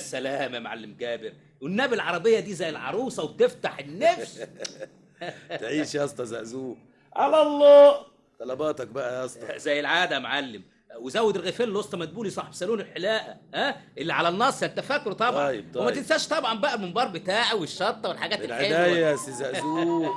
سلام يا معلم جابر، والنبي العربيه دي زي العروسه وبتفتح النفس. تعيش يا اسطى زقزوق. على الله. طلباتك بقى يا اسطى. زي العاده يا معلم. وزود رغيفين لوسط مدبولي صاحب صالون الحلاقه، ها اللي على النص انت فاكره طبعا. طيب. وما تنساش طبعا بقى الممبار بتاعي والشطه والحاجات من الحلوه. عينيا يا سي زقزوق.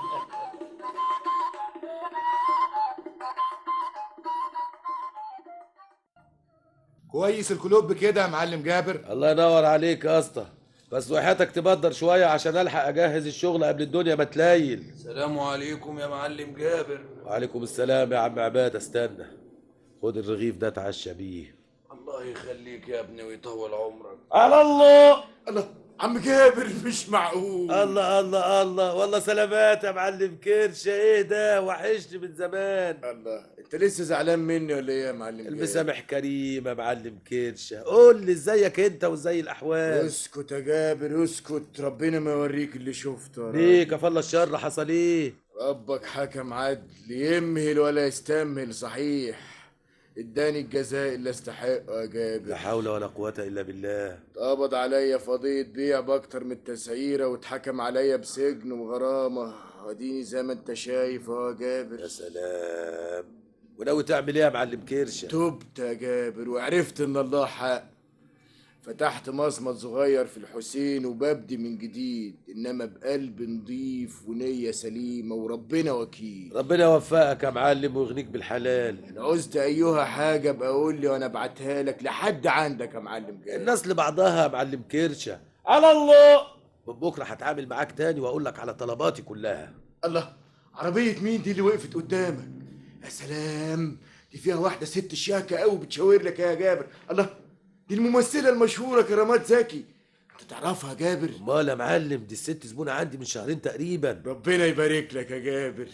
كويس الكلوب كده يا معلم جابر. الله ينور عليك يا اسطى، بس وحياتك تبدر شويه عشان الحق اجهز الشغل قبل الدنيا ما تليل. السلام عليكم يا معلم جابر. وعليكم السلام يا عم عباد. استنى، خد الرغيف ده اتعشى بيه. الله يخليك يا ابني ويطول عمرك. على الله. الله عم جابر مش معقول. الله الله الله، والله سلامات يا معلم كرشه. ايه ده، وحشني من زمان. الله انت لسه زعلان مني ولا ايه يا معلم جابر؟ المسامح كريم يا معلم كرشه. قول لي ازيك انت وازاي الاحوال؟ اسكت يا جابر اسكت، ربنا ما يوريك اللي شفته. يا ليه راجل. كفى الله الشر، حصل ايه؟ ربك حكم عدل، يمهل ولا يستمهل صحيح. اداني الجزاء اللي استحقه يا جابر. لا حول ولا قوه الا بالله. اتقبض عليا فضية بيع باكتر من التسعيرة، واتحكم عليا بسجن وغرامة. وديني زي ما انت شايف اهو يا جابر. يا سلام. وناوي تعمل ايه يا معلم كرشه؟ تبت يا جابر وعرفت ان الله حق. فتحت مصمت صغير في الحسين وببدي من جديد، انما بقلب نضيف ونية سليمة وربنا وكيل. ربنا يوفقك يا معلم ويغنيك بالحلال. لو عوزت ايها حاجة بقى قول لي وانا ابعتها لك لحد عندك يا معلم جابر. الناس لبعضها يا معلم كرشه. على الله. من بكره هتعامل معاك تاني واقول لك على طلباتي كلها. الله، عربية مين دي اللي وقفت قدامك؟ يا سلام، دي فيها واحدة ست شياكة قوي بتشاور لك يا جابر. الله، دي الممثلة المشهورة كرامات زكي. انت تعرفها يا جابر؟ امال يا معلم، دي الست زبونه عندي من شهرين تقريبا. ربنا يبارك لك يا جابر.